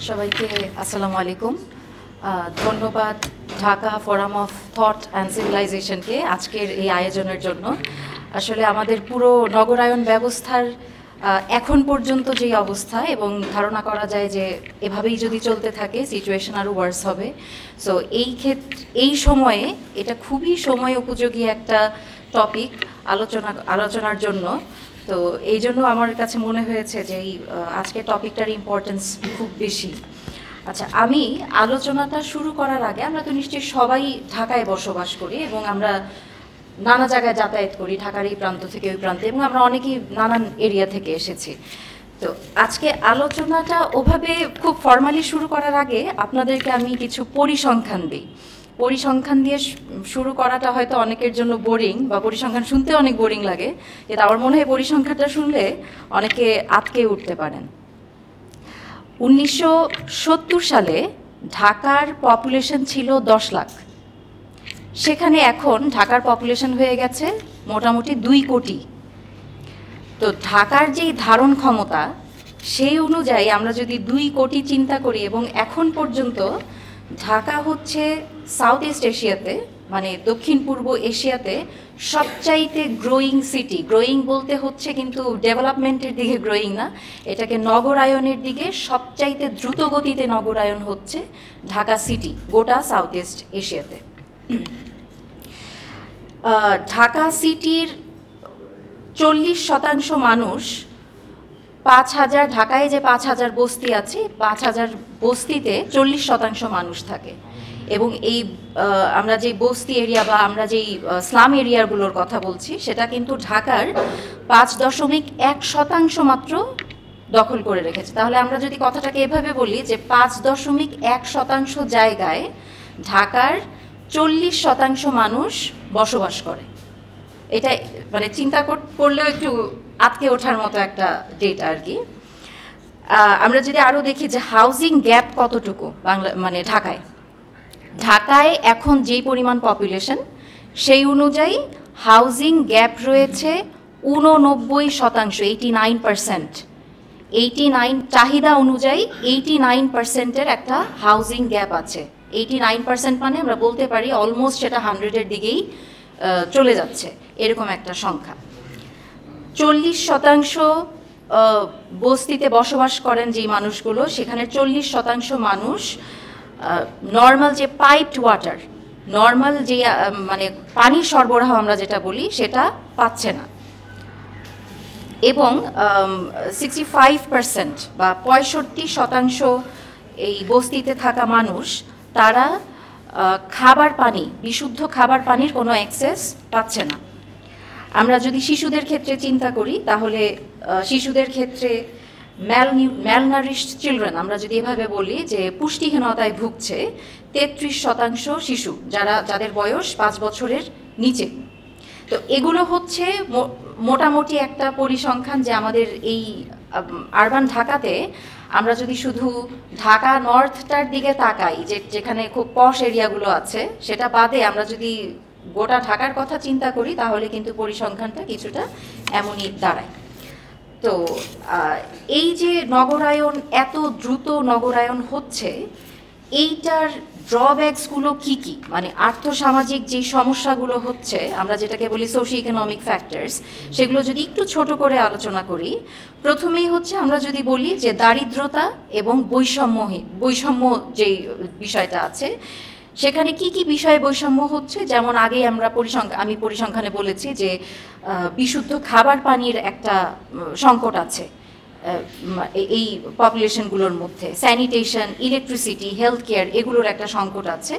সবাইকে আসসালামু আলাইকুম। ধন্যবাদ Dhaka forum of thought and সিভিলাইজেশনকে আজকের এই আয়োজনের জন্য। আসলে আমাদের পুরো নগরায়ন ব্যবস্থার এখন পর্যন্ত যেই অবস্থা এবং ধারণা করা যায় যে এভাবেই যদি চলতে থাকে সিচুয়েশন আরও ওয়ার্স হবে। সো এই সময়ে এটা খুবই সময় উপযোগী একটা টপিক আলোচনার জন্য। তো এই জন্য আমার কাছে মনে হয়েছে যে এই আজকের টপিকটার ইম্পর্টেন্স খুব বেশি। আচ্ছা, আমি আলোচনাটা শুরু করার আগে, আমরা তো নিশ্চয়ই সবাই ঢাকায় বসবাস করি এবং আমরা নানা জায়গায় যাতায়াত করি, ঢাকার এই প্রান্ত থেকে ওই প্রান্তে, এবং আমরা অনেকেই নানান এরিয়া থেকে এসেছি। তো আজকে আলোচনাটা ওভাবে খুব ফর্মালি শুরু করার আগে আপনাদেরকে আমি কিছু পরিসংখ্যান দিই। পরিসংখ্যান দিয়ে শুরু করাটা হয়তো অনেকের জন্য বোরিং, বা পরিসংখ্যান শুনতে অনেক বোরিং লাগে, কিন্তু আমার মনে হয় পরিসংখ্যানটা শুনলে অনেকে আটকে উঠতে পারেন। 1970 সালে ঢাকার পপুলেশন ছিল 10 লাখ। সেখানে এখন ঢাকার পপুলেশন হয়ে গেছে মোটামুটি 2 কোটি। তো ঢাকার যেই ধারণ ক্ষমতা, সেই অনুযায়ী আমরা যদি 2 কোটি চিন্তা করি, এবং এখন পর্যন্ত ঢাকা হচ্ছে সাউথ ইস্ট এশিয়াতে, মানে দক্ষিণ পূর্ব এশিয়াতে সবচাইতে গ্রোয়িং সিটি। গ্রোয়িং বলতে হচ্ছে কিন্তু ডেভেলপমেন্টের দিকে গ্রোয়িং না, এটাকে নগরায়নের দিকে সবচাইতে দ্রুত গতিতে নগরায়ন হচ্ছে ঢাকা সিটি গোটা সাউথ ইস্ট এশিয়াতে। ঢাকা সিটির 40% মানুষ 5000, ঢাকায় যে 5000 বস্তি আছে, 5000 বস্তিতে 40% মানুষ থাকে। এবং এই আমরা যে বস্তি এরিয়া বা আমরা যেই স্লাম এরিয়াগুলোর কথা বলছি, সেটা কিন্তু ঢাকার 5.1% মাত্র দখল করে রেখেছে। তাহলে আমরা যদি কথাটাকে এভাবে বলি যে 5.1% জায়গায় ঢাকার 40% মানুষ বসবাস করে, এটা মানে চিন্তা করলেও একটু আটকে ওঠার মতো একটা ডেটা আর কি। আমরা যদি আরও দেখি যে হাউজিং গ্যাপ কতটুকু মানে ঢাকায় এখন যেই পরিমাণ পপুলেশন, সেই অনুযায়ী হাউজিং গ্যাপ রয়েছে 89%, 89%। 89 চাহিদা অনুযায়ী 89%-এর একটা হাউজিং গ্যাপ আছে। 89% মানে আমরা বলতে পারি অলমোস্ট সেটা 100-এর দিকেই চলে যাচ্ছে, এরকম একটা সংখ্যা। 40% বস্তিতে বসবাস করেন যেই মানুষগুলো, সেখানে 40% মানুষ নর্মাল যে পাইপড ওয়াটার, নর্মাল যে মানে পানির সরবরাহ আমরা যেটা বলি, সেটা পাচ্ছে না। এবং 65% বা 65% এই বস্তিতে থাকা মানুষ, তারা খাবার পানি, বিশুদ্ধ খাবার পানির কোনো অ্যাক্সেস পাচ্ছে না। আমরা যদি শিশুদের ক্ষেত্রে চিন্তা করি, তাহলে শিশুদের ক্ষেত্রে ম্যালনারিশড চিলড্রেন, আমরা যদি এভাবে বলি যে পুষ্টিহীনতায় ভুগছে 33% শিশু, যাদের বয়স 5 বছরের নিচে। তো এগুলো হচ্ছে মোটামুটি একটা পরিসংখ্যান যে আমাদের এই আরবান ঢাকাতে, আমরা যদি শুধু ঢাকা নর্থটার দিকে তাকাই, যেখানে খুব পশ এরিয়াগুলো আছে, সেটা বাদে আমরা যদি গোটা ঢাকার কথা চিন্তা করি, তাহলে কিন্তু পরিসংখ্যানটা কিছুটা এমনই দাঁড়ায়। তো এই যে নগরায়ন, এত দ্রুত নগরায়ন হচ্ছে, এইটার ড্রব্যাকসগুলো কি কি, মানে আর্থসামাজিক যে সমস্যাগুলো হচ্ছে, আমরা যেটাকে বলি সোশিও ইকোনমিক ফ্যাক্টরস, সেগুলো যদি একটু ছোট করে আলোচনা করি, প্রথমেই হচ্ছে আমরা যদি বলি যে দারিদ্রতা এবং বৈষম্য যেই বিষয়টা আছে, সেখানে কি কি বিষয়ে বৈষম্য হচ্ছে। যেমন আগেই আমি পরিসংখ্যানে বলেছি যে বিশুদ্ধ খাবার পানির একটা সংকট আছে এই পপুলেশনগুলোর মধ্যে, স্যানিটেশন, ইলেকট্রিসিটি, হেলথ কেয়ার, এগুলোর একটা সংকট আছে।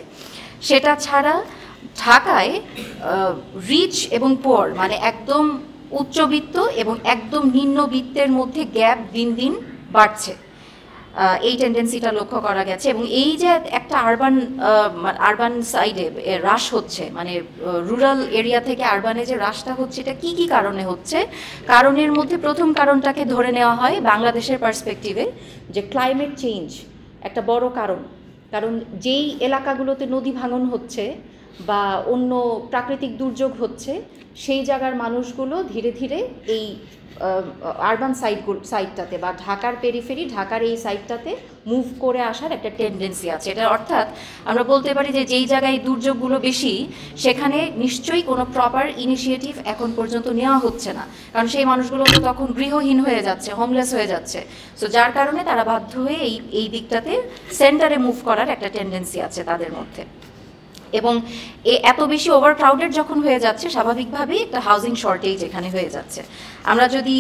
সেটা ছাড়া ঢাকায় রিচ এবং পুয়ার, মানে একদম উচ্চবিত্ত এবং একদম নিম্নবিত্তের মধ্যে গ্যাপ দিন দিন বাড়ছে, এই টেন্ডেন্সিটা লক্ষ্য করা গেছে। এবং এই যে একটা আরবান সাইডে হ্রাস হচ্ছে, মানে রুরাল এরিয়া থেকে আরবানে যে হ্রাসটা হচ্ছে, এটা কি কি কারণে হচ্ছে? কারণের মধ্যে প্রথম কারণটাকে ধরে নেওয়া হয় বাংলাদেশের পার্সপেক্টিভে, যে ক্লাইমেট চেঞ্জ একটা বড় কারণ। কারণ যেই এলাকাগুলোতে নদী ভাঙন হচ্ছে, বা অন্য প্রাকৃতিক দুর্যোগ হচ্ছে, সেই জায়গার মানুষগুলো ধীরে ধীরে এই আরবান সাইডটাতে বা ঢাকার পেরিফেরি, ঢাকার এই সাইডটাতে মুভ করে আসার একটা টেন্ডেন্সি আছে। এটা অর্থাৎ আমরা বলতে পারি যে যেই জায়গায় দুর্যোগগুলো বেশি সেখানে নিশ্চয়ই কোনো প্রপার ইনিশিয়েটিভ এখন পর্যন্ত নেওয়া হচ্ছে না, কারণ সেই মানুষগুলো তো তখন গৃহহীন হয়ে যাচ্ছে, হোমলেস হয়ে যাচ্ছে। সো যার কারণে তারা বাধ্য হয়ে এই দিকটাতে সেন্টারে মুভ করার একটা টেন্ডেন্সি আছে তাদের মধ্যে। এবং এত বেশি ওভারক্রাউডেড যখন হয়ে যাচ্ছে, স্বাভাবিকভাবেই একটা হাউজিং শর্টেজ এখানে হয়ে যাচ্ছে। আমরা যদি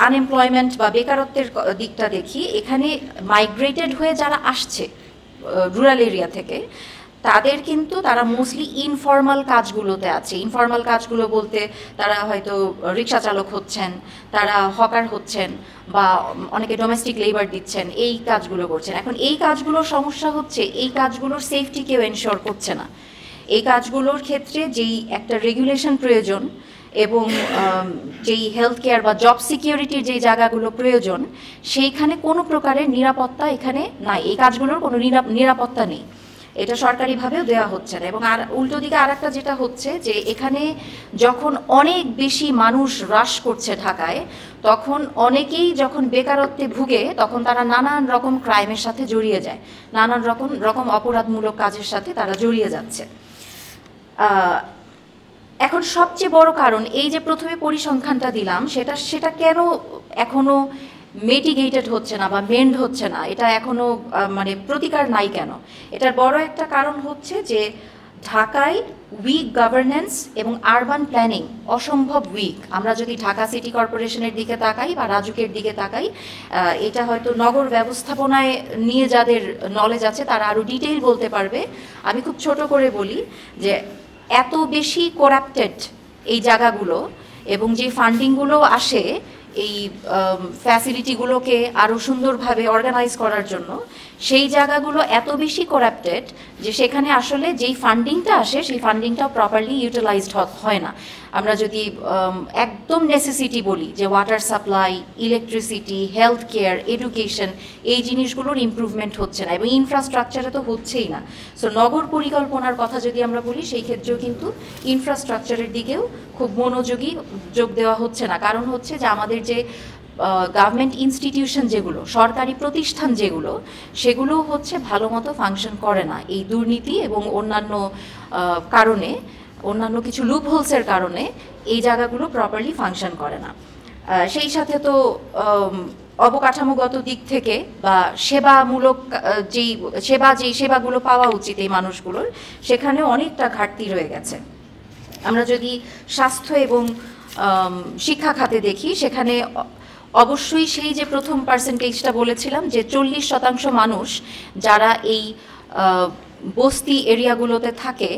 আনএমপ্লয়মেন্ট বা বেকারত্বের দিকটা দেখি, এখানে মাইগ্রেটেড হয়ে যারা আসছে রুরাল এরিয়া থেকে, তারা মোস্টলি ইনফর্মাল কাজগুলোতে আছে। ইনফর্মাল কাজগুলো বলতে তারা হয়তো রিক্সা চালক হচ্ছেন, তারা হকার হচ্ছেন, বা অনেকে ডোমেস্টিক লেবার দিচ্ছেন, এই কাজগুলো করছেন। এখন এই কাজগুলোর সমস্যা হচ্ছে, এই কাজগুলোর সেফটি কেউ এনশিওর করছে না। এই কাজগুলোর ক্ষেত্রে যেই একটা রেগুলেশন প্রয়োজন এবং যেই হেলথ কেয়ার বা জব সিকিউরিটির যেই জায়গাগুলো প্রয়োজন, সেইখানে কোনো প্রকারের নিরাপত্তা এখানে নাই। এই কাজগুলোর কোনো নিরাপত্তা নেই, এটা সরকারিভাবেও দেওয়া হচ্ছে না। এবং আর উল্টো দিকে আর একটা যেটা হচ্ছে যে এখানে যখন অনেক বেশি মানুষ হ্রাস করছে ঢাকায়, তখন অনেকেই যখন বেকারত্বে ভুগে, তখন তারা নানান রকম ক্রাইমের সাথে জড়িয়ে যায়, নানান রকম অপরাধমূলক কাজের সাথে তারা জড়িয়ে যাচ্ছে। এখন সবচেয়ে বড় কারণ, এই যে প্রথমে পরিসংখ্যানটা দিলাম, সেটা কেন এখনো মিটিগেটেড হচ্ছে না বা মেন্ড হচ্ছে না, এটা এখনো মানে প্রতিকার নাই কেন? এটার বড় একটা কারণ হচ্ছে যে ঢাকায় উইক গভর্নেন্স এবং আরবান প্ল্যানিং অসম্ভব উইক। আমরা যদি ঢাকা সিটি কর্পোরেশনের দিকে তাকাই বা রাজুকের দিকে তাকাই, এটা হয়তো নগর ব্যবস্থাপনায় নিয়ে যাদের নলেজ আছে তারা আরও ডিটেইল বলতে পারবে। আমি খুব ছোট করে বলি যে এত বেশি করাপ্টেড এই জায়গাগুলো, এবং যে ফান্ডিংগুলো আসে এই ফ্যাসিলিটিগুলোকে আরও সুন্দরভাবে অর্গানাইজ করার জন্য, সেই জায়গাগুলো এত বেশি করাপ্টেড যে সেখানে আসলে যেই ফান্ডিংটা আসে সেই ফান্ডিংটাও প্রপারলি ইউটিলাইজড হয় না। আমরা যদি একদম নেসেসিটি বলি, যে water supply, electricity, health care, education, এই জিনিসগুলোর ইমপ্রুভমেন্ট হচ্ছে না, এবং ইনফ্রাস্ট্রাকচারে তো হচ্ছেই না। সো নগর পরিকল্পনার কথা যদি আমরা বলি, সেই ক্ষেত্রেও কিন্তু ইনফ্রাস্ট্রাকচারের দিকেও খুব যোগ দেওয়া হচ্ছে না। কারণ হচ্ছে যে আমাদের যে গভর্নমেন্ট ইনস্টিটিউশন যেগুলো, সরকারি প্রতিষ্ঠান যেগুলো, সেগুলো হচ্ছে ভালো মতো ফাংশন করে না এই দুর্নীতি এবং অন্যান্য কিছু লুপহোলসের কারণে এই জায়গাগুলো প্রপারলি ফাংশন করে না। সেই সাথে তো অবকাঠামোগত দিক থেকে বা সেবামূলক যেই সেবাগুলো পাওয়া উচিত এই মানুষগুলোর, সেখানে অনেকটা ঘাটতি রয়ে গেছে। আমরা যদি স্বাস্থ্য এবং শিক্ষা খাতে দেখি, সেখানে অবশ্যই সেই যে প্রথম পার্সেন্টেজটা বলেছিলাম যে 40% মানুষ যারা এই বস্তি এরিয়াগুলোতে থাকে,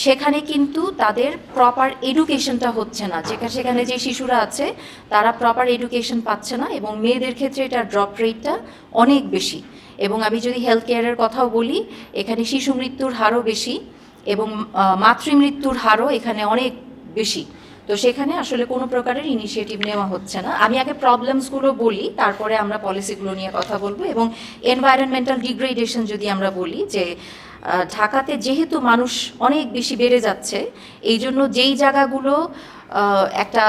সেখানে কিন্তু তাদের প্রপার এডুকেশনটা হচ্ছে না। সেখানে যে শিশুরা আছে তারা প্রপার এডুকেশন পাচ্ছে না, এবং মেয়েদের ক্ষেত্রে এটার ড্রপ রেটটা অনেক বেশি। এবং আমি যদি হেলথ কেয়ারের কথাও বলি, এখানে শিশু মৃত্যুর হারও বেশি এবং মাতৃমৃত্যুর হারও এখানে অনেক বেশি। তো সেখানে আসলে কোনো প্রকারের ইনিশিয়েটিভ নেওয়া হচ্ছে না। আমি আগে প্রবলেমসগুলো বলি, তারপরে আমরা পলিসিগুলো নিয়ে কথা বলবো। এবং এনভায়রনমেন্টাল ডিগ্রেডেশন যদি আমরা বলি, যে ঢাকাতে যেহেতু মানুষ অনেক বেশি বেড়ে যাচ্ছে, এই জন্য যেই জায়গাগুলো একটা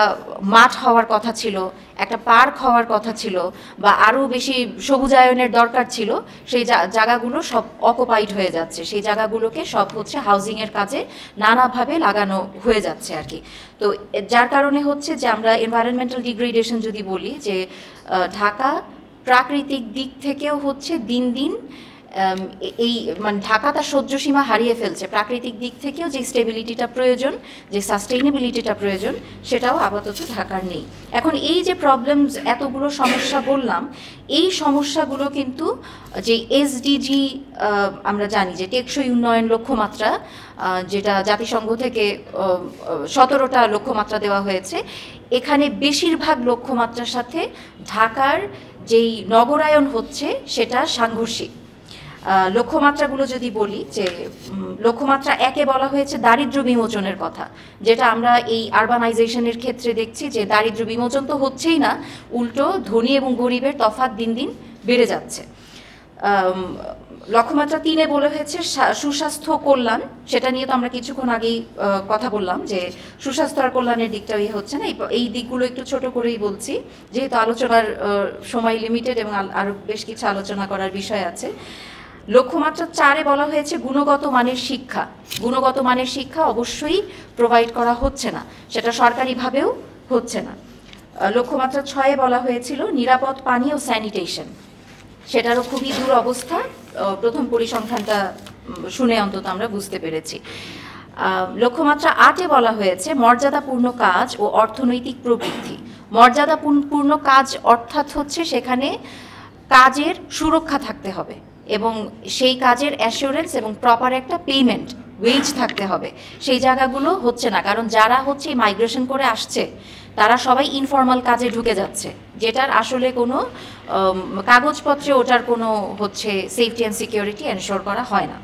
মাঠ হওয়ার কথা ছিল, একটা পার্ক হওয়ার কথা ছিল, বা আরও বেশি সবুজায়নের দরকার ছিল, সেই জায়গাগুলো সব অকুপাইড হয়ে যাচ্ছে। সেই জায়গাগুলোকে সব হচ্ছে হাউজিংয়ের কাজে নানাভাবে লাগানো হয়ে যাচ্ছে আর কি। তো যার কারণে হচ্ছে যে আমরা এনভায়রনমেন্টাল ডিগ্রেডেশন যদি বলি, যে ঢাকা প্রাকৃতিক দিক থেকেও হচ্ছে দিন দিন এই মানে ঢাকা তার সহ্য সীমা হারিয়ে ফেলছে। প্রাকৃতিক দিক থেকেও যে স্টেবিলিটিটা প্রয়োজন, যে সাস্টেইনেবিলিটিটা প্রয়োজন, সেটাও আপাতত ঢাকার নেই। এখন এই যে প্রবলেমস, এতগুলো সমস্যা বললাম, এই সমস্যাগুলো কিন্তু যে এসডিজি আমরা জানি যে টেকসই উন্নয়ন লক্ষ্যমাত্রা, যেটা জাতিসংঘ থেকে 17টা লক্ষ্যমাত্রা দেওয়া হয়েছে, এখানে বেশিরভাগ লক্ষ্যমাত্রার সাথে ঢাকার যেই নগরায়ন হচ্ছে সেটা সাংঘর্ষিক। লক্ষ্যমাত্রাগুলো যদি বলি, যে লক্ষ্যমাত্রা 1-এ বলা হয়েছে দারিদ্র্য বিমোচনের কথা, যেটা আমরা এই আরবানাইজেশনের ক্ষেত্রে দেখছি যে দারিদ্র্য বিমোচন তো হচ্ছেই না, উল্টো ধনী এবং গরিবের তফাৎ দিন দিন বেড়ে যাচ্ছে। লক্ষ্যমাত্রা 3-এ বলা হয়েছে সুস্বাস্থ্য কল্যাণ, সেটা নিয়ে তো আমরা কিছুক্ষণ আগেই কথা বললাম যে সুস্বাস্থ্য আর কল্যাণের দিকটা হচ্ছে না। এই দিকগুলো একটু ছোট করেই বলছি, যেহেতু আলোচনার সময় লিমিটেড এবং আরও বেশ কিছু আলোচনা করার বিষয় আছে। লক্ষ্যমাত্রা 4-এ বলা হয়েছে গুণগত মানের শিক্ষা। গুণগত মানের শিক্ষা অবশ্যই প্রোভাইড করা হচ্ছে না, সেটা সরকারিভাবেও হচ্ছে না। লক্ষ্যমাত্রা 6-এ বলা হয়েছিল নিরাপদ পানি ও স্যানিটেশন, সেটারও খুবই দুরবস্থা। প্রথম পরিসংখ্যানটা শুনে অন্তত আমরা বুঝতে পেরেছি। লক্ষ্যমাত্রা 8-এ বলা হয়েছে মর্যাদাপূর্ণ কাজ ও অর্থনৈতিক প্রবৃদ্ধি। মর্যাদাপূর্ণ কাজ অর্থাৎ হচ্ছে সেখানে কাজের সুরক্ষা থাকতে হবে এবং সেই কাজের অ্যাসিওরেন্স এবং প্রপার একটা পেমেন্ট ওয়েজ থাকতে হবে। সেই জায়গাগুলো হচ্ছে না, কারণ যারা হচ্ছে মাইগ্রেশন করে আসছে তারা সবাই ইনফর্মাল কাজে ঢুকে যাচ্ছে, যেটার আসলে কোনো কাগজপত্রে ওটার কোনো হচ্ছে সেফটি অ্যান্ড সিকিউরিটি এনশোর করা হয় না।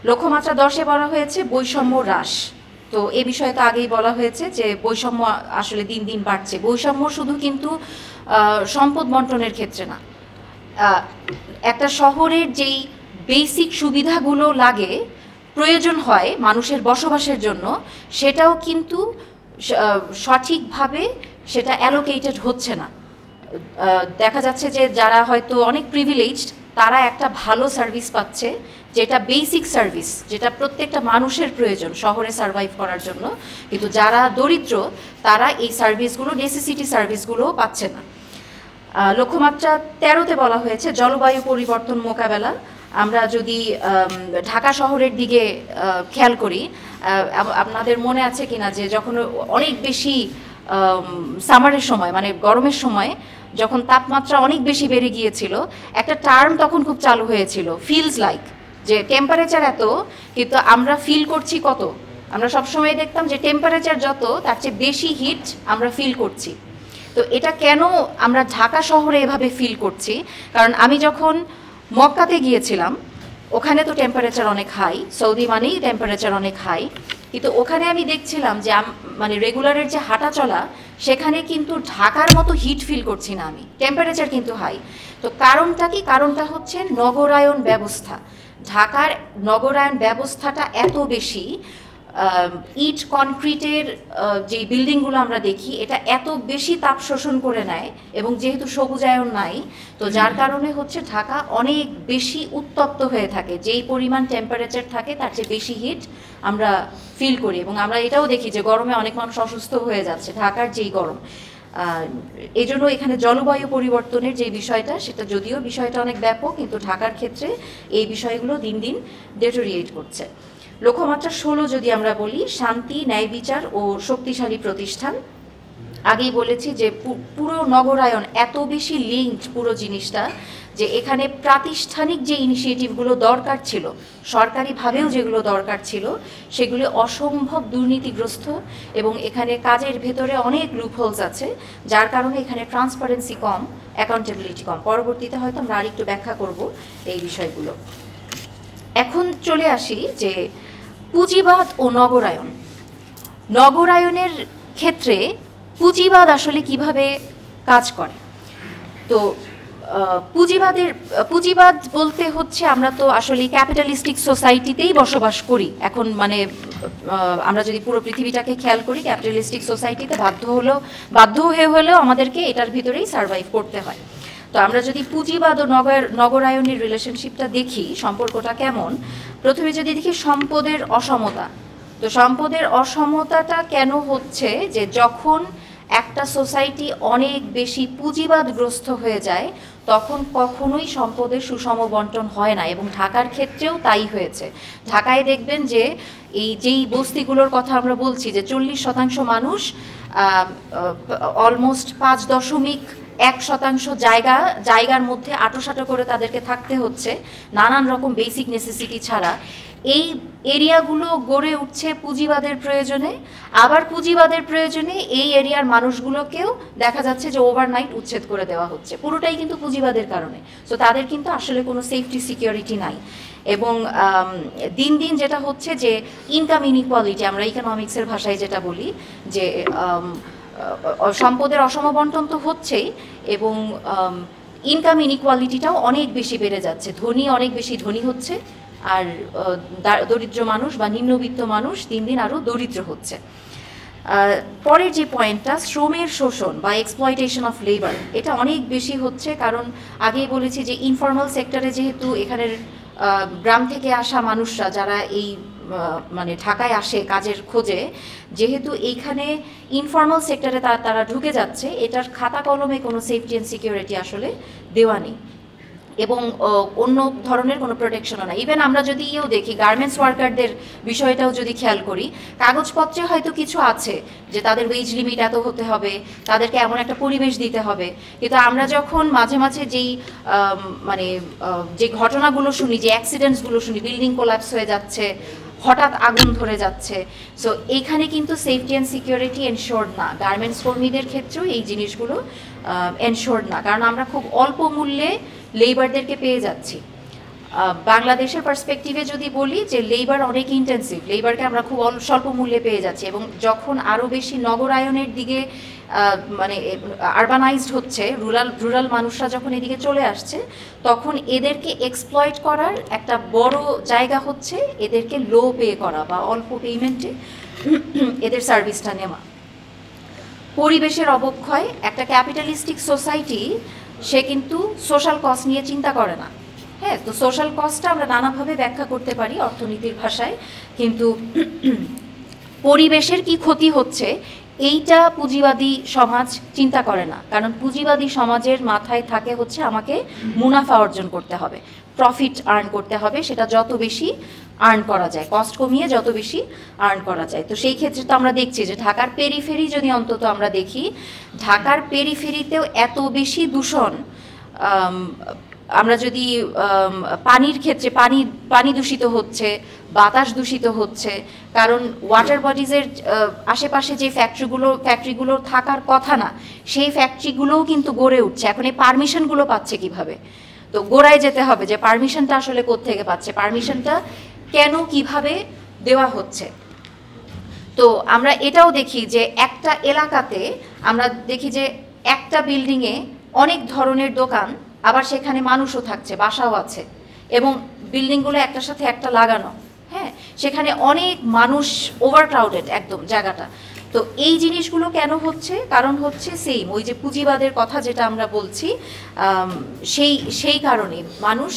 লক্ষ্যমাত্রা 10-এ বলা হয়েছে বৈষম্য হ্রাস। তো এ বিষয়ে তো আগেই বলা হয়েছে যে বৈষম্য আসলে দিন দিন বাড়ছে। বৈষম্য শুধু কিন্তু সম্পদ বন্টনের ক্ষেত্রে না, একটা শহরের যেই বেসিক সুবিধাগুলো লাগে প্রয়োজন হয় মানুষের বসবাসের জন্য, সেটাও কিন্তু সঠিকভাবে সেটা অ্যালোকেটেড হচ্ছে না। দেখা যাচ্ছে যে যারা হয়তো অনেক প্রিভিলেজড তারা একটা ভালো সার্ভিস পাচ্ছে, যেটা বেসিক সার্ভিস, যেটা প্রত্যেকটা মানুষের প্রয়োজন শহরে সার্ভাইভ করার জন্য, কিন্তু যারা দরিদ্র তারা এই সার্ভিসগুলো, নেসেসিটি সার্ভিসগুলোও পাচ্ছে না। লক্ষ্যমাত্রা 13-তে বলা হয়েছে জলবায়ু পরিবর্তন মোকাবেলা। আমরা যদি ঢাকা শহরের দিকে খেয়াল করি, আপনাদের মনে আছে কিনা যে যখন অনেক বেশি সামারের সময় মানে গরমের সময় যখন তাপমাত্রা অনেক বেশি বেড়ে গিয়েছিল, একটা টার্ম তখন খুব চালু হয়েছিল, ফিলস লাইক, যে টেম্পারেচার এত কিন্তু আমরা ফিল করছি কত। আমরা সবসময় দেখতাম যে টেম্পারেচার যত তার চেয়ে বেশি হিট আমরা ফিল করছি। তো এটা কেন আমরা ঢাকা শহরে এভাবে ফিল করছি? কারণ আমি যখন মক্কাতে গিয়েছিলাম ওখানে তো টেম্পারেচার অনেক হাই, সৌদি মানেই টেম্পারেচার অনেক হাই, কিন্তু ওখানে আমি দেখছিলাম যে মানে রেগুলারের যে হাঁটা চলা সেখানে কিন্তু ঢাকার মতো হিট ফিল করছি না আমি, টেম্পারেচার কিন্তু হাই। তো কারণটা কি? কারণটা হচ্ছে নগরায়ন ব্যবস্থা। ঢাকার নগরায়ন ব্যবস্থাটা এত বেশি, ইট কনক্রিটের যে বিল্ডিংগুলো আমরা দেখি এটা এত বেশি তাপ শোষণ করে নেয়, এবং যেহেতু সবুজায়ন নাই তো যার কারণে হচ্ছে ঢাকা অনেক বেশি উত্তপ্ত হয়ে থাকে। যেই পরিমাণ টেম্পারেচার থাকে তার চেয়ে বেশি হিট আমরা ফিল করি, এবং আমরা এটাও দেখি যে গরমে অনেক মানুষ অসুস্থ হয়ে যাচ্ছে ঢাকার যেই গরম। এই জন্য এখানে জলবায়ু পরিবর্তনের যে বিষয়টা, সেটা যদিও বিষয়টা অনেক ব্যাপক, কিন্তু ঢাকার ক্ষেত্রে এই বিষয়গুলো দিন দিন ডেটোরিয়েট করছে। লক্ষ্যমাত্রা 16 যদি আমরা বলি শান্তি, ন্যায় বিচার ও শক্তিশালী প্রতিষ্ঠান। আগেই বলেছি যে পুরো নগরায়ন এত বেশি লিঙ্কড পুরো জিনিসটা, যে এখানে প্রাতিষ্ঠানিক যে ইনিশিয়েটিভগুলো দরকার ছিল, সরকারিভাবেও যেগুলো দরকার ছিল, সেগুলো অসম্ভব দুর্নীতিগ্রস্ত, এবং এখানে কাজের ভেতরে অনেক লুপহোলস আছে, যার কারণে এখানে ট্রান্সপারেন্সি কম, অ্যাকাউন্টেবিলিটি কম। পরবর্তীতে হয়তো আমরা আরেকটু ব্যাখ্যা করব এই বিষয়গুলো। এখন চলে আসি যে পুঁজিবাদ ও নগরায়ন। নগরায়নের ক্ষেত্রে পুঁজিবাদ আসলে কিভাবে কাজ করে? তো পুঁজিবাদ বলতে হচ্ছে আমরা তো আসলে ক্যাপিটালিস্টিক সোসাইটিতেই বসবাস করি এখন, মানে আমরা যদি পুরো পৃথিবীটাকে খেয়াল করি, ক্যাপিটালিস্টিক সোসাইটিতে বাধ্য হয়ে হলেও আমাদেরকে এটার ভিতরেই সার্ভাইভ করতে হয়। তো আমরা যদি পুঁজিবাদ ও নগরায়নের রিলেশনশিপটা দেখি, সম্পর্কটা কেমন, প্রথমে যদি দেখি সম্পদের অসমতা। তো সম্পদের অসমতাটা কেন হচ্ছে? যে যখন একটা সোসাইটি অনেক বেশি পুঁজিবাদগ্রস্ত হয়ে যায় তখন কখনোই সম্পদের সুষম বন্টন হয় না, এবং ঢাকার ক্ষেত্রেও তাই হয়েছে। ঢাকায় দেখবেন যে যেই বস্তিগুলোর কথা আমরা বলছি, যে 40% মানুষ অলমোস্ট 5.1% জায়গার মধ্যে আঁটোসাঁটো করে তাদেরকে থাকতে হচ্ছে নানান রকম বেসিক নেসেসিটি ছাড়া। এই এরিয়াগুলো গড়ে উঠছে পুঁজিবাদের প্রয়োজনে, আবার পুঁজিবাদের প্রয়োজনে এই এরিয়ার মানুষগুলোকেও দেখা যাচ্ছে যে ওভারনাইট উচ্ছেদ করে দেওয়া হচ্ছে, পুরোটাই কিন্তু পুঁজিবাদের কারণে। তো তাদের কিন্তু আসলে কোনো সেফটি সিকিউরিটি নাই, এবং দিন দিন যেটা হচ্ছে যে ইনকাম ইনইকুয়ালিটি, আমরা ইকোনমিক্সের ভাষায় যেটা বলি, যে সম্পদের অসম বন্টন তো হচ্ছেই, এবং ইনকাম ইনইকুয়ালিটিটাও অনেক বেশি বেড়ে যাচ্ছে, ধনী অনেক বেশি ধনী হচ্ছে, আর দরিদ্র মানুষ বা নিম্নবিত্ত মানুষ দিন দিন আরও দরিদ্র হচ্ছে। পরের যে পয়েন্টটা, শ্রমের শোষণ বা এক্সপ্লয়টেশন অফ লেবার, এটা অনেক বেশি হচ্ছে। কারণ আগেই বলেছি যে ইনফর্মাল সেক্টরে যেহেতু এখানের গ্রাম থেকে আসা মানুষরা যারা এই মানে ঢাকায় আসে কাজের খোঁজে, যেহেতু এইখানে ইনফর্মাল সেক্টরে তারা ঢুকে যাচ্ছে, এটার খাতা কলমে কোনো সেফটি অ্যান্ড সিকিউরিটি আসলে দেওয়া নেই এবং অন্য ধরনের কোনো প্রোটেকশনও নাই। ইভেন আমরা যদি দেখি গার্মেন্টস ওয়ার্কারদের বিষয়টাও যদি খেয়াল করি, কাগজপত্রে হয়তো কিছু আছে যে তাদের ওয়েজ লিমিট এত হতে হবে, তাদেরকে এমন একটা পরিবেশ দিতে হবে, কিন্তু আমরা যখন মাঝে মাঝে যেই মানে যে ঘটনাগুলো শুনি, যে অ্যাক্সিডেন্টসগুলো শুনি, বিল্ডিং কোল্যাপস হয়ে যাচ্ছে, হঠাৎ আগুন ধরে যাচ্ছে, সো এইখানে কিন্তু সেফটি অ্যান্ড সিকিউরিটি এনশোর্ড না। গার্মেন্টস কর্মীদের ক্ষেত্রেও এই জিনিসগুলো এনশোর্ড না, কারণ আমরা খুব অল্প মূল্যে লেবারদেরকে পেয়ে যাচ্ছি। বাংলাদেশের পার্সপেক্টিভে যদি বলি যে লেবার অনেক ইন্টেন্সিভ, লেবারকে আমরা খুব স্বল্প মূল্যে পেয়ে যাচ্ছি, এবং যখন আরও বেশি নগরায়নের দিকে মানে আরবানাইজড হচ্ছে, রুরাল মানুষরা যখন এদিকে চলে আসছে, তখন এদেরকে এক্সপ্লয়েট করার একটা বড় জায়গা হচ্ছে এদেরকে লো পে করা বা অল্প পেমেন্টে এদের সার্ভিসটা নেওয়া। পরিবেশের অবক্ষয়, একটা ক্যাপিটালিস্টিক সোসাইটি সে কিন্তু সোশ্যাল কস্ট নিয়ে চিন্তা করে না। হ্যাঁ, তো সোশ্যাল কস্টটা আমরা নানাভাবে ব্যাখ্যা করতে পারি অর্থনীতির ভাষায়, কিন্তু পরিবেশের কি ক্ষতি হচ্ছে এইটা পুঁজিবাদী সমাজ চিন্তা করে না। কারণ পুঁজিবাদী সমাজের মাথায় থাকে হচ্ছে আমাকে মুনাফা অর্জন করতে হবে, প্রফিট আর্ন করতে হবে, সেটা যত বেশি আর্ন করা যায়, কস্ট কমিয়ে যত বেশি আর্ন করা যায়। তো সেই ক্ষেত্রে তো আমরা দেখছি যে ঢাকার পেরিফেরি যদি অন্তত আমরা দেখি, ঢাকার পেরিফেরিতেও এত বেশি দূষণ, আমরা যদি পানির ক্ষেত্রে পানি দূষিত হচ্ছে, বাতাস দূষিত হচ্ছে, কারণ ওয়াটার বডিজের আশেপাশে যে ফ্যাক্টরিগুলো থাকার কথা না, সেই ফ্যাক্টরিগুলোও কিন্তু গড়ে উঠছে। এখন এই পারমিশনগুলো পাচ্ছে কিভাবে? তো গোড়ায় যেতে হবে যে পারমিশনটা আসলে কোত্থেকে পাচ্ছে, পারমিশনটা কেন কিভাবে দেওয়া হচ্ছে। তো আমরা এটাও দেখি যে একটা এলাকাতে আমরা দেখি যে একটা বিল্ডিংয়ে অনেক ধরনের দোকান, আবার সেখানে মানুষও থাকছে, বাসাও আছে, এবং বিল্ডিংগুলো একটার সাথে একটা লাগানো। হ্যাঁ, সেখানে অনেক মানুষ, ওভারক্রাউডেড একদম জায়গাটা। তো এই জিনিসগুলো কেন হচ্ছে? কারণ হচ্ছে সেম ওই যে পুঁজিবাদের কথা যেটা আমরা বলছি, সেই কারণে মানুষ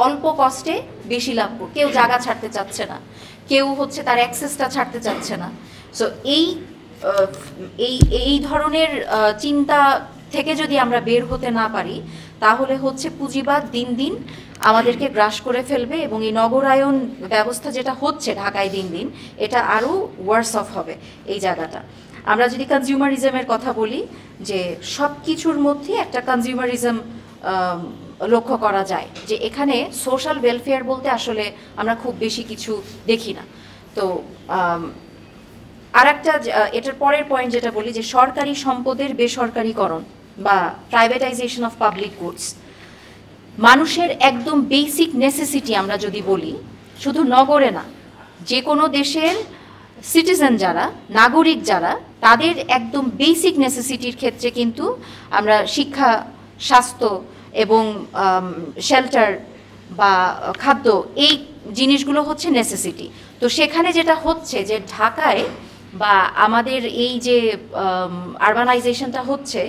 অল্প কষ্টে বেশি লাভ করছে। কেউ জায়গা ছাড়তে চাচ্ছে না, কেউ হচ্ছে তার অ্যাক্সেসটা ছাড়তে চাচ্ছে না। সো এই ধরনের চিন্তা থেকে যদি আমরা বের হতে না পারি, তাহলে হচ্ছে পুঁজিবাদ দিন দিন আমাদেরকে গ্রাস করে ফেলবে, এবং এই নগরায়ন ব্যবস্থা যেটা হচ্ছে ঢাকায় দিন দিন, এটা আরও ওয়ার্স অফ হবে এই জায়গাটা। আমরা যদি কনজিউমারিজমের কথা বলি, যে সব কিছুর মধ্যে একটা কনজিউমারিজম লক্ষ্য করা যায়, যে এখানে সোশ্যাল ওয়েলফেয়ার বলতে আসলে আমরা খুব বেশি কিছু দেখি না। তো আর একটা, এটার পরের পয়েন্ট যেটা বলি, যে সরকারি সম্পদের বেসরকারীকরণ বা প্রাইভেটাইজেশন অফ পাবলিক গুডস, মানুষের একদম বেসিক নেসেসিটি আমরা যদি বলি, শুধু নগরে না, যে কোনো দেশের সিটিজেন যারা, নাগরিক যারা, তাদের একদম বেসিক নেসেসিটির ক্ষেত্রে কিন্তু আমরা শিক্ষা, স্বাস্থ্য এবং শেল্টার বা খাদ্য, এই জিনিসগুলো হচ্ছে নেসেসিটি। তো সেখানে যেটা হচ্ছে যে ঢাকায় বা আমাদের এই যে আরবানাইজেশনটা হচ্ছে,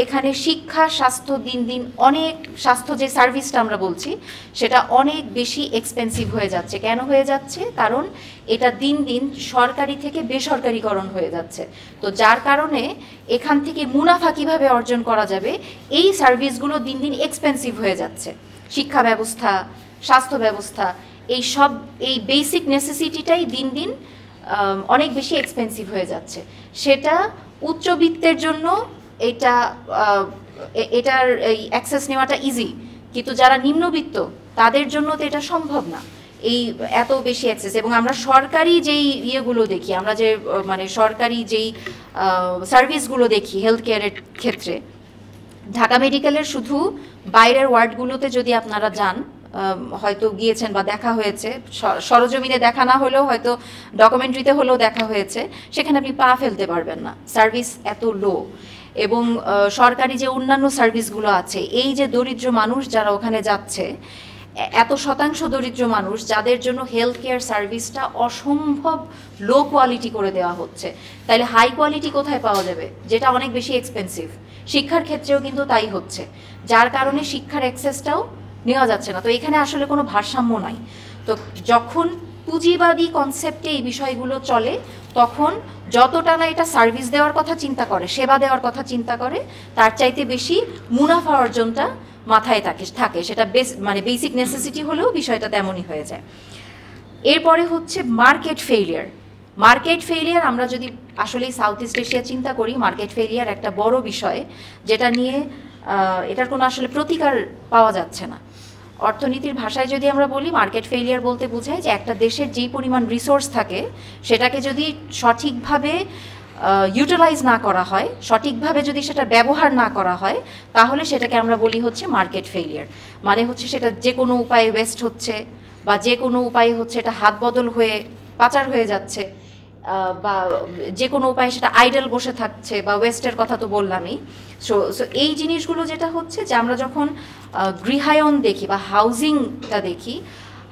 এখানে শিক্ষা, স্বাস্থ্য দিন দিন অনেক, স্বাস্থ্য যে সার্ভিসটা আমরা বলছি সেটা অনেক বেশি এক্সপেন্সিভ হয়ে যাচ্ছে। কেন হয়ে যাচ্ছে? কারণ এটা দিন দিন সরকারি থেকে বেসরকারিকরণ হয়ে যাচ্ছে। তো যার কারণে এখান থেকে মুনাফা কিভাবে অর্জন করা যাবে, এই সার্ভিসগুলো দিন দিন এক্সপেন্সিভ হয়ে যাচ্ছে। শিক্ষা ব্যবস্থা, স্বাস্থ্য ব্যবস্থা, এই বেসিক নেসেসিটিটাই দিন দিন অনেক বেশি এক্সপেন্সিভ হয়ে যাচ্ছে। সেটা উচ্চবিত্তের জন্য এটার এই অ্যাক্সেস নেওয়াটা ইজি, কিন্তু যারা নিম্নবিত্ত তাদের জন্য তো এটা সম্ভব না, এই এত বেশি অ্যাক্সেস। এবং আমরা সরকারি যেই ইয়েগুলো দেখি, আমরা যে মানে সরকারি যেই সার্ভিসগুলো দেখি হেলথ কেয়ারের ক্ষেত্রে, ঢাকা মেডিকেলের শুধু বাইরের ওয়ার্ডগুলোতে যদি আপনারা যান, হয়তো গিয়েছেন বা দেখা হয়েছে, সরজমিনে দেখা না হলেও হয়তো ডকুমেন্টারিতে হলেও দেখা হয়েছে, সেখানে আপনি পা ফেলতে পারবেন না, সার্ভিস এত লো। এবং সরকারি যে অন্যান্য সার্ভিসগুলো আছে, এই যে দরিদ্র মানুষ যারা ওখানে যাচ্ছে, এত শতাংশ দরিদ্র মানুষ যাদের জন্য হেলথ কেয়ার সার্ভিসটা অসম্ভব লো কোয়ালিটি করে দেওয়া হচ্ছে, তাহলে হাই কোয়ালিটি কোথায় পাওয়া যাবে, যেটা অনেক বেশি এক্সপেন্সিভ। শিক্ষার ক্ষেত্রেও কিন্তু তাই হচ্ছে, যার কারণে শিক্ষার অ্যাক্সেসটাও নেওয়া যাচ্ছে না। তো এখানে আসলে কোনো ভারসাম্য নাই। তো যখন পুঁজিবাদী কনসেপ্টে এই বিষয়গুলো চলে, তখন যতটা না এটা সার্ভিস দেওয়ার কথা চিন্তা করে, সেবা দেওয়ার কথা চিন্তা করে, তার চাইতে বেশি মুনাফা অর্জনটা মাথায় থাকে। সেটা মানে বেসিক নেসেসিটি হলেও বিষয়টা তেমনই হয়ে যায়। এরপরে হচ্ছে মার্কেট ফেলিয়ার। আমরা যদি আসলে সাউথ ইস্ট এশিয়া চিন্তা করি, মার্কেট ফেলিয়ার একটা বড় বিষয়, যেটা নিয়ে এটার কোনো আসলে প্রতিকার পাওয়া যাচ্ছে না। অর্থনীতির ভাষায় যদি আমরা বলি, মার্কেট ফেলিয়ার বলতে বোঝায় যে একটা দেশের যেই পরিমাণ রিসোর্স থাকে, সেটাকে যদি সঠিকভাবে ইউটিলাইজ না করা হয়, সঠিকভাবে যদি সেটা ব্যবহার না করা হয়, তাহলে সেটাকে আমরা বলি হচ্ছে মার্কেট ফেলিয়ার। মানে হচ্ছে সেটা যে কোনো উপায়ে ওয়েস্ট হচ্ছে, বা যে কোনো উপায়ে হচ্ছে এটা হাত বদল হয়ে পাচার হয়ে যাচ্ছে, বা যে কোনো উপায়ে সেটা আইডল বসে থাকছে, বা ওয়েস্টের কথা তো বললামই। সো এই জিনিসগুলো যেটা হচ্ছে যে আমরা যখন গৃহায়ন দেখি বা হাউজিংটা দেখি,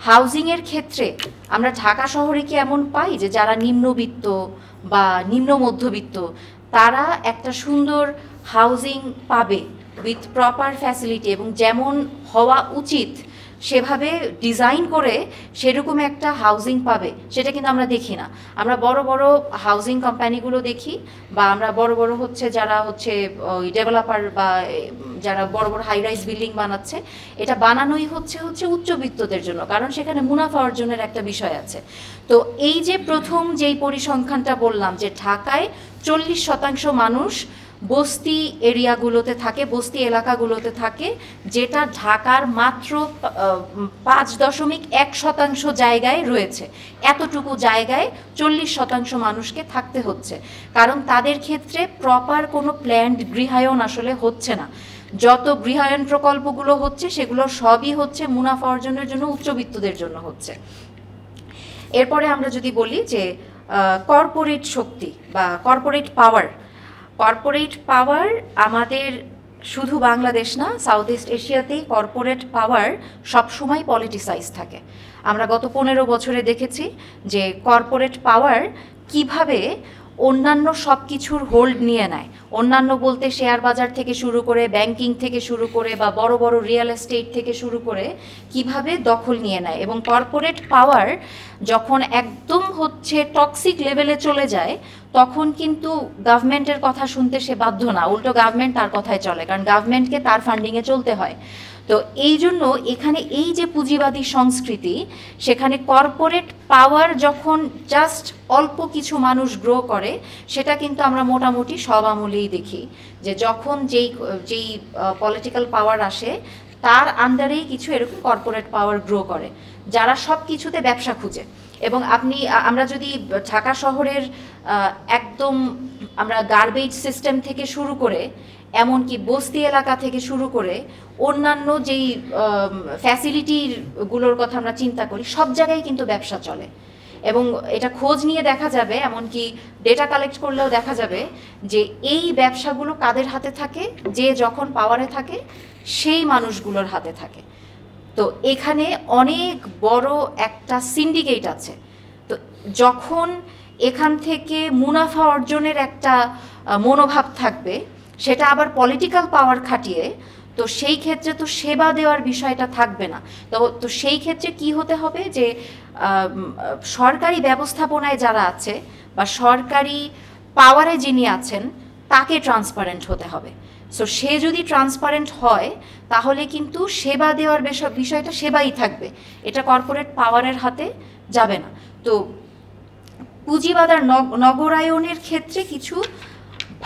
হাউজিংয়ের ক্ষেত্রে আমরা ঢাকা শহরে কি এমন পাই যে যারা নিম্নবিত্ত বা নিম্ন মধ্যবিত্ত, তারা একটা সুন্দর হাউজিং পাবে উইথ প্রপার ফ্যাসিলিটি, এবং যেমন হওয়া উচিত সেভাবে ডিজাইন করে সেরকম একটা হাউজিং পাবে, সেটা কিন্তু আমরা দেখি না। আমরা বড় বড় হাউজিং কোম্পানিগুলো দেখি, বা আমরা বড় বড় হচ্ছে যারা হচ্ছে ওই ডেভেলপার বা যারা বড় বড় হাই রাইজ বিল্ডিং বানাচ্ছে, এটা বানানোই হচ্ছে উচ্চবিত্তদের জন্য, কারণ সেখানে মুনাফা অর্জনের একটা বিষয় আছে। তো এই যে প্রথম যেই পরিসংখ্যানটা বললাম যে ঢাকায় 40% মানুষ বস্তি এরিয়াগুলোতে থাকে, বস্তি এলাকাগুলোতে থাকে, যেটা ঢাকার মাত্র 5.1% জায়গায় রয়েছে। এতটুকু জায়গায় 40% মানুষকে থাকতে হচ্ছে, কারণ তাদের ক্ষেত্রে প্রপার কোনো প্ল্যান্ড গৃহায়ন আসলে হচ্ছে না। যত গৃহায়ন প্রকল্পগুলো হচ্ছে, সেগুলো সবই হচ্ছে মুনাফা অর্জনের জন্য, উচ্চবিত্তদের জন্য হচ্ছে। এরপরে আমরা যদি বলি যে কর্পোরেট শক্তি বা কর্পোরেট পাওয়ার আমাদের শুধু বাংলাদেশ না, সাউথ ইস্ট এশিয়াতেই কর্পোরেট পাওয়ার সবসময় পলিটিসাইজ থাকে। আমরা গত 15 বছরে দেখেছি যে কর্পোরেট পাওয়ার কিভাবে অন্যান্য সব কিছুর হোল্ড নিয়ে নেয়। অন্যান্য বলতে শেয়ার বাজার থেকে শুরু করে, ব্যাংকিং থেকে শুরু করে, বা বড় বড় রিয়েল এস্টেট থেকে শুরু করে কিভাবে দখল নিয়ে নেয়। এবং কর্পোরেট পাওয়ার যখন একদম হচ্ছে টক্সিক লেভেলে চলে যায়, তখন কিন্তু গভর্নমেন্টের কথা শুনতে সে বাধ্য না, উল্টো গভর্নমেন্ট তার কথায় চলে, কারণ গভর্নমেন্টকে তার ফান্ডিংয়ে চলতে হয়। তো এই জন্য এখানে এই যে পুঁজিবাদী সংস্কৃতি, সেখানে কর্পোরেট পাওয়ার যখন জাস্ট অল্প কিছু মানুষ গ্রো করে, সেটা কিন্তু আমরা মোটামুটি সব আমলেই দেখি যে যখন যেই পলিটিক্যাল পাওয়ার আসে, তার আন্ডারেই কিছু এরকম কর্পোরেট পাওয়ার গ্রো করে, যারা সব কিছুতে ব্যবসা খুঁজে। এবং আমরা যদি ঢাকা শহরের একদম আমরা গার্বেজ সিস্টেম থেকে শুরু করে, এমনকি বস্তি এলাকা থেকে শুরু করে অন্যান্য যেই ফ্যাসিলিটিগুলোর কথা আমরা চিন্তা করি, সব জায়গায় কিন্তু ব্যবসা চলে। এবং এটা খোঁজ নিয়ে দেখা যাবে, এমনকি ডেটা কালেক্ট করলেও দেখা যাবে যে এই ব্যবসাগুলো কাদের হাতে থাকে, যে যখন পাওয়ারে থাকে সেই মানুষগুলোর হাতে থাকে। তো এখানে অনেক বড় একটা সিন্ডিকেট আছে। তো যখন এখান থেকে মুনাফা অর্জনের একটা মনোভাব থাকবে, সেটা আবার পলিটিক্যাল পাওয়ার খাটিয়ে, তো সেই ক্ষেত্রে তো সেবা দেওয়ার বিষয়টা থাকবে না। তো সেই ক্ষেত্রে কি হতে হবে যে সরকারি ব্যবস্থাপনায় যারা আছে বা সরকারি পাওয়ারে যিনি আছেন, তাকে ট্রান্সপারেন্ট হতে হবে। সো সে যদি ট্রান্সপারেন্ট হয়, তাহলে কিন্তু সেবা দেওয়ার বিষয়টা সেবাই থাকবে, এটা কর্পোরেট পাওয়ারের হাতে যাবে না। তো পুঁজিবাদ আর নগরায়নের ক্ষেত্রে কিছু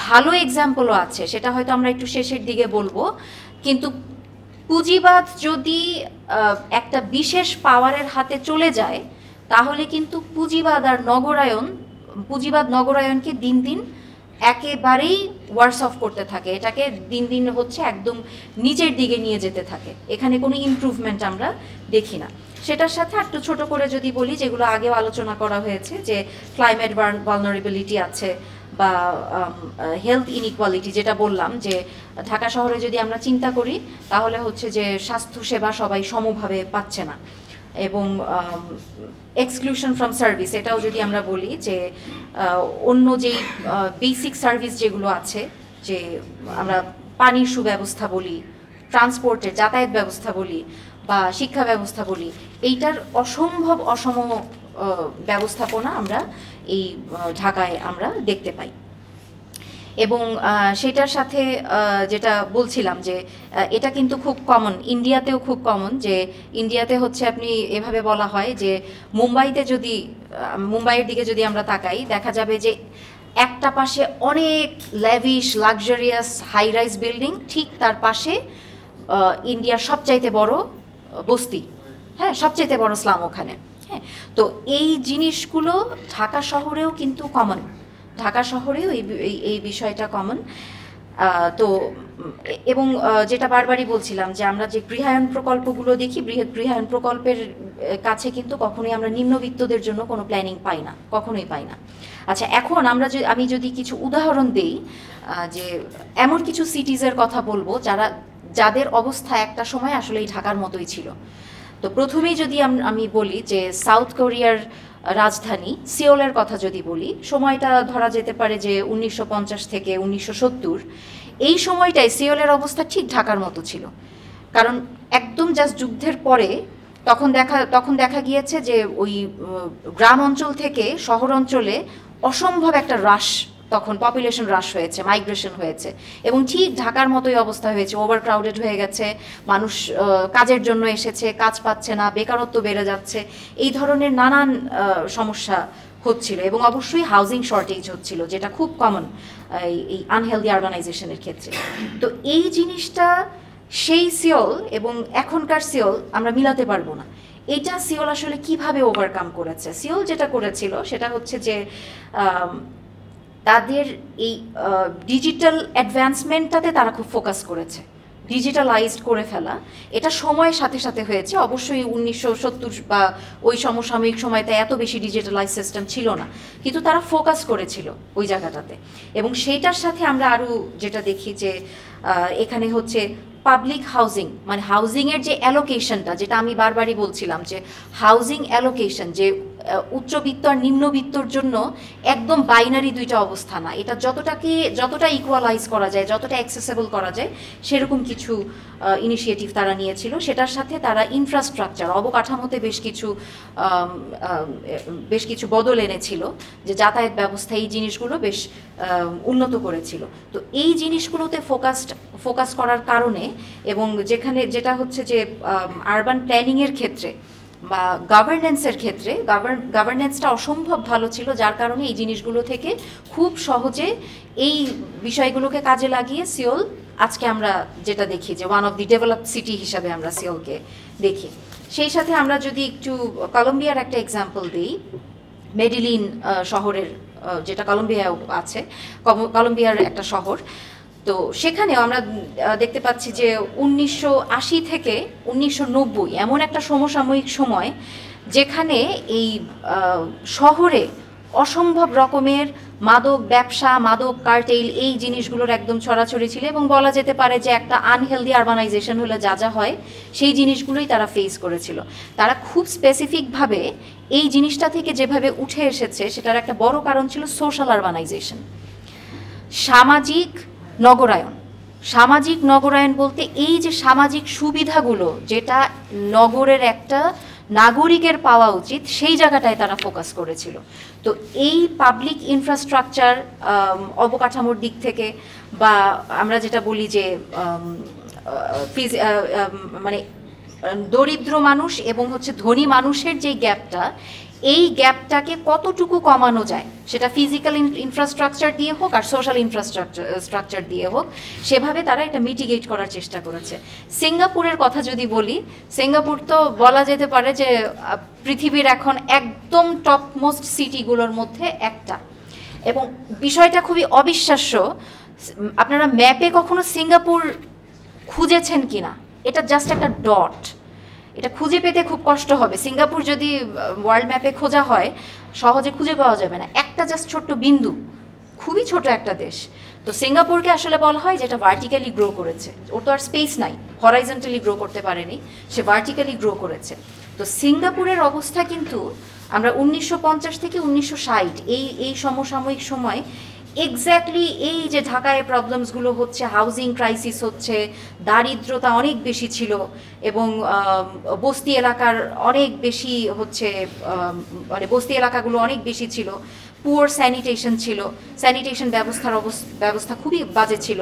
ভালো এক্সাম্পলও আছে, সেটা হয়তো আমরা একটু শেষের দিকে বলবো। কিন্তু পুঁজিবাদ যদি একটা বিশেষ পাওয়ারের হাতে চলে যায়, তাহলে কিন্তু পুঁজিবাদ নগরায়নকে দিন দিন একেবারেই ওয়ার্স অফ করতে থাকে, এটাকে দিন দিন হচ্ছে একদম নিচের দিকে নিয়ে যেতে থাকে। এখানে কোনো ইমপ্রুভমেন্ট আমরা দেখি না। সেটার সাথে একটু ছোট করে যদি বলি, যেগুলো আগেও আলোচনা করা হয়েছে, যে ক্লাইমেট ভালনারেবিলিটি আছে, বা হেলথ ইনইকুয়ালিটি, যেটা বললাম যে ঢাকা শহরে যদি আমরা চিন্তা করি তাহলে হচ্ছে যে স্বাস্থ্যসেবা সবাই সমভাবে পাচ্ছে না, এবং এক্সক্লুশন ফ্রম সার্ভিস, এটাও যদি আমরা বলি যে অন্য যেই বেসিক সার্ভিস যেগুলো আছে, যে আমরা পানির সুব্যবস্থা বলি, ট্রান্সপোর্টের যাতায়াত ব্যবস্থা বলি, বা শিক্ষা ব্যবস্থা বলি, এইটার অসম ব্যবস্থাপনা আমরা এই ঢাকায় আমরা দেখতে পাই। এবং সেটার সাথে যেটা বলছিলাম যে এটা কিন্তু খুব কমন, ইন্ডিয়াতেও খুব কমন, যে ইন্ডিয়াতে হচ্ছে আপনি এভাবে বলা হয় যে মুম্বাইয়ের দিকে যদি আমরা তাকাই, দেখা যাবে যে একটা পাশে অনেক lavish luxurious high rise building, ঠিক তার পাশে ইন্ডিয়ার সবচাইতে বড় বস্তি, হ্যাঁ, সবচাইতে বড় স্লাম ওখানে। হ্যাঁ, তো এই জিনিসগুলো ঢাকা শহরেও কিন্তু কমন, ঢাকা শহরেও এই বিষয়টা কমন। তো এবং যেটা বারবারই বলছিলাম যে আমরা যে গৃহায়ন প্রকল্পগুলো দেখি, গৃহায়ন প্রকল্পের কাছে কিন্তু কখনোই আমরা নিম্নবিত্তদের জন্য কোনো প্ল্যানিং পাই না, কখনোই পাই না। আচ্ছা, এখন আমি যদি কিছু উদাহরণ দেই, যে এমন কিছু সিটিজের কথা বলবো যাদের অবস্থা একটা সময় আসলে এই ঢাকার মতোই ছিল। তো প্রথমেই যদি আমি বলি যে সাউথ কোরিয়ার রাজধানী সিওলের কথা যদি বলি, সময়টা ধরা যেতে পারে যে 1950 থেকে 1970, এই সময়টায় সিওলের অবস্থা ঠিক ঢাকার মতো ছিল। কারণ একদম জাস্ট যুদ্ধের পরে তখন দেখা গিয়েছে যে ওই গ্রাম অঞ্চল থেকে শহর অঞ্চলে অসম্ভব একটা তখন পপুলেশন হ্রাস হয়েছে, মাইগ্রেশন হয়েছে, এবং ঠিক ঢাকার মতোই অবস্থা হয়েছে, ওভার ক্রাউডেড হয়ে গেছে, মানুষ কাজের জন্য এসেছে, কাজ পাচ্ছে না, বেকারত্ব বেড়ে যাচ্ছে, এই ধরনের নানান সমস্যা হচ্ছিল, এবং অবশ্যই হাউজিং শর্টেজ হচ্ছিল, যেটা খুব কমন এই আনহেলদি আরবানাইজেশনের ক্ষেত্রে। তো এই জিনিসটা সেই সিওল এবং এখনকার সিওল আমরা মিলাতে পারবো না। এটা সিওল আসলে কিভাবে ওভারকাম করেছে? সিওল যেটা করেছিল সেটা হচ্ছে যে তাদের এই ডিজিটাল অ্যাডভান্সমেন্টটাতে তারা খুব ফোকাস করেছে, ডিজিটালাইজড করে ফেলা। এটা সময়ের সাথে সাথে হয়েছে, অবশ্যই 1970 বা ওই সমসাময়িক সময়তে এত বেশি ডিজিটালাইজ সিস্টেম ছিল না, কিন্তু তারা ফোকাস করেছিল ওই জায়গাটাতে। এবং সেইটার সাথে আমরা আরও যেটা দেখি যে এখানে হচ্ছে পাবলিক হাউজিং, মানে হাউজিংয়ের যে অ্যালোকেশনটা, যেটা আমি বারবারই বলছিলাম যে হাউজিং অ্যালোকেশন যে উচ্চবিত্ত আর নিম্নবিত্তর জন্য একদম বাইনারি দুইটা অবস্থা না, এটা যতটা ইকুয়ালাইজ করা যায়, যতটা অ্যাক্সেসেবল করা যায়, সেরকম কিছু ইনিশিয়েটিভ তারা নিয়েছিল। সেটার সাথে তারা ইনফ্রাস্ট্রাকচার, অবকাঠামোতে বেশ কিছু বদল এনেছিল, যে যাতায়াত ব্যবস্থা, এই জিনিসগুলো বেশ উন্নত করেছিল। তো এই জিনিসগুলোতে ফোকাস করার কারণে, এবং যেটা হচ্ছে যে আরবান প্ল্যানিংয়ের ক্ষেত্রে বা গভর্নেন্সের ক্ষেত্রে গভর্নেন্সটা অসম্ভব ভালো ছিল, যার কারণে এই জিনিসগুলো থেকে খুব সহজে এই বিষয়গুলোকে কাজে লাগিয়ে সিওল আজকে আমরা যেটা দেখি যে one of the developed city হিসাবে আমরা সিওলকে দেখি। সেই সাথে আমরা যদি একটু কলম্বিয়ার একটা এক্সাম্পল দিই, মেডিলিন শহরের, যেটা কলম্বিয়ায় আছে, কলম্বিয়ার একটা শহর। তো সেখানেও আমরা দেখতে পাচ্ছি যে 1980 থেকে 1990 এমন একটা সমসাময়িক সময়, যেখানে এই শহরে অসম্ভব রকমের মাদক ব্যবসা, মাদক কার্টেল, এই জিনিসগুলোর একদম ছড়াছড়ি ছিল, এবং বলা যেতে পারে যে একটা আনহেলদি আরবানাইজেশন হলে যা হয় সেই জিনিসগুলোই তারা ফেস করেছিল। তারা খুব স্পেসিফিকভাবে এই জিনিসটা থেকে যেভাবে উঠে এসেছে, সেটার একটা বড় কারণ ছিল সোশ্যাল আরবানাইজেশন, সামাজিক নগরায়ন বলতে এই যে সামাজিক সুবিধাগুলো যেটা নগরের একটা নাগরিকের পাওয়া উচিত, সেই জায়গাটায় তারা ফোকাস করেছিল। তো এই পাবলিক ইনফ্রাস্ট্রাকচার অবকাঠামোর দিক থেকে, বা আমরা যেটা বলি যে মানে দরিদ্র মানুষ এবং হচ্ছে ধনী মানুষের যে গ্যাপটা, এই গ্যাপটাকে কতটুকু কমানো যায়, সেটা ফিজিক্যাল ইনফ্রাস্ট্রাকচার দিয়ে হোক আর সোশ্যাল ইনফ্রাস্ট্রাকচার দিয়ে হোক, সেভাবে তারা এটা মিটিগেট করার চেষ্টা করেছে। সিঙ্গাপুরের কথা যদি বলি, সিঙ্গাপুর তো বলা যেতে পারে যে পৃথিবীর এখন একদম টপ মোস্ট সিটিগুলোর মধ্যে একটা, এবং বিষয়টা খুবই অবিশ্বাস্য। আপনারা ম্যাপে কখনো সিঙ্গাপুর খুঁজেছেন কিনা? এটা জাস্ট একটা ডট, এটা খুঁজে পেতে খুব কষ্ট হবে। সিঙ্গাপুর যদি ওয়ার্ল্ড ম্যাপে খোঁজা হয়, সহজে খুঁজে পাওয়া যাবে না, একটা জাস্ট ছোট্ট বিন্দু, খুবই ছোট একটা দেশ। তো সিঙ্গাপুরকে আসলে বলা হয় যেটা ভার্টিক্যালি গ্রো করেছে, ওর তো আর স্পেস নাই, হরাইজন্টালি গ্রো করতে পারেনি, সে ভার্টিক্যালি গ্রো করেছে। তো সিঙ্গাপুরের অবস্থা কিন্তু আমরা 1950 থেকে 1960 এই সমসাময়িক সময় এক্স্যাক্টলি এই যে ঢাকায় প্রবলেমসগুলো হচ্ছে, হাউজিং ক্রাইসিস হচ্ছে, দারিদ্রতা অনেক বেশি ছিল এবং বস্তি এলাকার অনেক বেশি হচ্ছে, মানে বস্তি এলাকাগুলো অনেক বেশি ছিল, পুয়ার স্যানিটেশন ছিল, স্যানিটেশন ব্যবস্থা খুবই বাজে ছিল,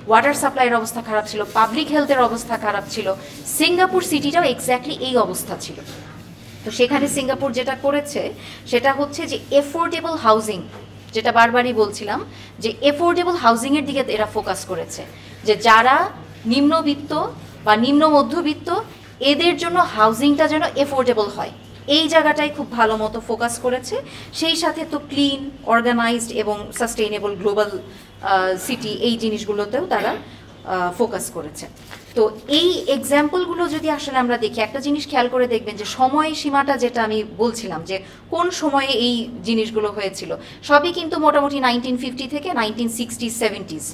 ওয়াটার সাপ্লাইয়ের অবস্থা খারাপ ছিল, পাবলিক হেলথের অবস্থা খারাপ ছিল। সিঙ্গাপুর সিটিটাও এক্স্যাক্টলি এই অবস্থা ছিল। তো সেখানে সিঙ্গাপুর যেটা করেছে সেটা হচ্ছে যে এফোর্ডেবল হাউজিং, যেটা বারবারই বলছিলাম যে এফোর্ডেবল হাউজিংয়ের দিকে এরা ফোকাস করেছে, যে যারা নিম্নবিত্ত বা নিম্ন মধ্যবিত্ত এদের জন্য হাউজিংটা যেন এফোর্ডেবল হয়, এই জায়গাটাই খুব ভালো মতো ফোকাস করেছে। সেই সাথে তো ক্লিন, অর্গানাইজড এবং সাস্টেইনেবল গ্লোবাল সিটি, এই জিনিসগুলোতেও তারা ফোকাস করেছে। তো এই এক্সাম্পলগুলো যদি আসলে আমরা দেখি, একটা জিনিস খেয়াল করে দেখবেন যে সময় সীমাটা যেটা আমি বলছিলাম যে কোন সময়ে এই জিনিসগুলো হয়েছিল, সবই কিন্তু মোটামুটি 1950 থেকে 1960s 70s।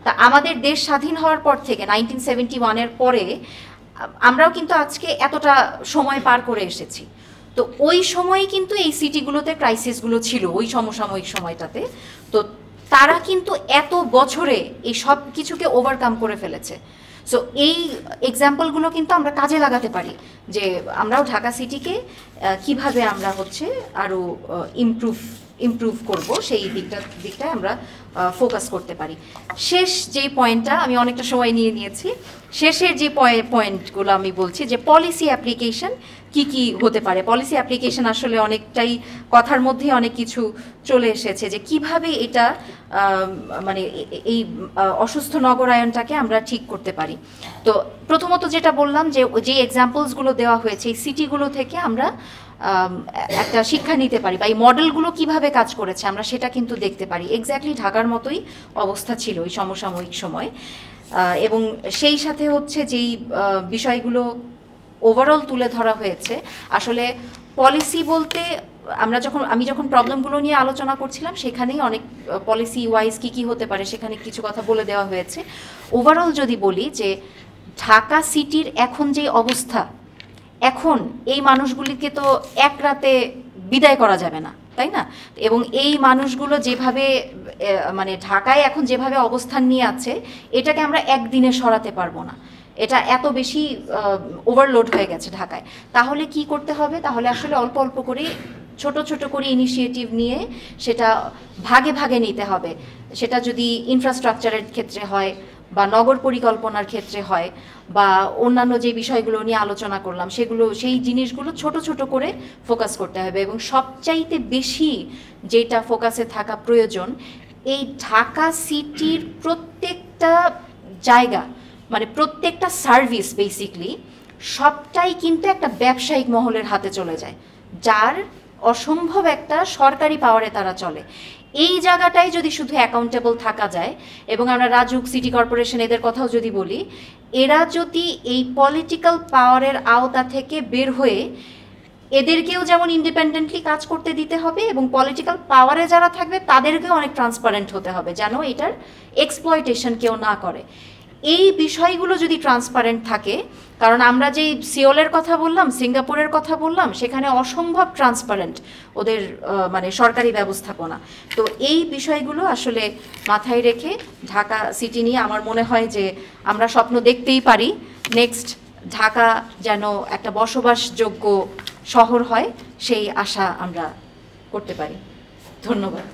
তা আমাদের দেশ স্বাধীন হওয়ার পর থেকে 1971-এর পরে আমরাও কিন্তু আজকে এতটা সময় পার করে এসেছি। তো ওই সময়ে কিন্তু এই সিটিগুলোতে ক্রাইসিসগুলো ছিল ওই সমসাময়িক সময়টাতে। তো তারা কিন্তু এত বছরে এই সব কিছুকে ওভারকাম করে ফেলেছে। সো এই এক্সাম্পলগুলো কিন্তু আমরা কাজে লাগাতে পারি, যে আমরাও ঢাকা সিটিকে কিভাবে আমরা হচ্ছে আরও ইমপ্রুভ করব, সেই দিকটায় আমরা ফোকাস করতে পারি। শেষ যে পয়েন্টটা, আমি অনেকটা সময় নিয়েছি, শেষের যে পয়েন্টগুলো আমি বলছি যে পলিসি অ্যাপ্লিকেশন কি হতে পারে। পলিসি অ্যাপ্লিকেশন আসলে অনেকটাই কথার মধ্যে অনেক কিছু চলে এসেছে, যে কিভাবে এটা মানে এই অসুস্থ নগরায়নটাকে আমরা ঠিক করতে পারি। তো প্রথমত যেটা বললাম যে এক্সাম্পলসগুলো দেওয়া হয়েছে, এই সিটিগুলো থেকে আমরা একটা শিক্ষা নিতে পারি, বা এই মডেলগুলো কিভাবে কাজ করেছে আমরা সেটা কিন্তু দেখতে পারি। এক্স্যাক্টলি ঢাকার মতোই অবস্থা ছিল ওই সমসাময়িক সময়। এবং সেই সাথে হচ্ছে যেই বিষয়গুলো ওভারঅল তুলে ধরা হয়েছে, আসলে পলিসি বলতে আমি যখন প্রবলেমগুলো নিয়ে আলোচনা করছিলাম সেখানেই অনেক পলিসি ওয়াইজ কি হতে পারে সেখানে কিছু কথা বলে দেওয়া হয়েছে। ওভারঅল যদি বলি যে ঢাকা সিটির এখন যে অবস্থা, এখন এই মানুষগুলিকে তো এক রাতে বিদায় করা যাবে না, তাই না? এবং এই মানুষগুলো যেভাবে মানে ঢাকায় এখন যেভাবে অবস্থান নিয়ে আছে, এটাকে আমরা একদিনে সরাতে পারবো না, এটা এত বেশি ওভারলোড হয়ে গেছে ঢাকায়। তাহলে কি করতে হবে? তাহলে আসলে অল্প অল্প করে ছোট করে ইনিশিয়েটিভ নিয়ে সেটা ভাগে ভাগে নিতে হবে। সেটা যদি ইনফ্রাস্ট্রাকচারের ক্ষেত্রে হয়, বা নগর পরিকল্পনার ক্ষেত্রে হয়, বা অন্যান্য যে বিষয়গুলো নিয়ে আলোচনা করলাম সেই জিনিসগুলো ছোট করে ফোকাস করতে হবে। এবং সবচাইতে বেশি যেটা ফোকাসে থাকা প্রয়োজন, এই ঢাকা সিটির প্রত্যেকটা জায়গা, মানে প্রত্যেকটা সার্ভিস বেসিকলি সবটাই কিন্তু একটা ব্যবসায়িক মহলের হাতে চলে যায়, যার অসম্ভব একটা সরকারি পাওয়ারে তারা চলে। এই জায়গাটাই যদি শুধু অ্যাকাউন্টেবল থাকা যায়, এবং আমরা রাজুক, সিটি কর্পোরেশন এদের কথাও যদি বলি, এরা যদি এই পলিটিক্যাল পাওয়ারের আওতা থেকে বের হয়ে এদেরকেও যেমন ইন্ডিপেন্ডেন্টলি কাজ করতে দিতে হবে, এবং পলিটিক্যাল পাওয়ারে যারা থাকবে তাদেরকেও অনেক ট্রান্সপারেন্ট হতে হবে, যেন এটার এক্সপ্লয়টেশন কেউ না করে। এই বিষয়গুলো যদি ট্রান্সপারেন্ট থাকে, কারণ আমরা যেই সিওলের কথা বললাম, সিঙ্গাপুরের কথা বললাম, সেখানে অসম্ভব ট্রান্সপারেন্ট ওদের মানে সরকারি ব্যবস্থাপনা। তো এই বিষয়গুলো আসলে মাথায় রেখে ঢাকা সিটি নিয়ে আমার মনে হয় যে আমরা স্বপ্ন দেখতেই পারি, নেক্সট ঢাকা যেন একটা বসবাসযোগ্য শহর হয়, সেই আশা আমরা করতে পারি। ধন্যবাদ।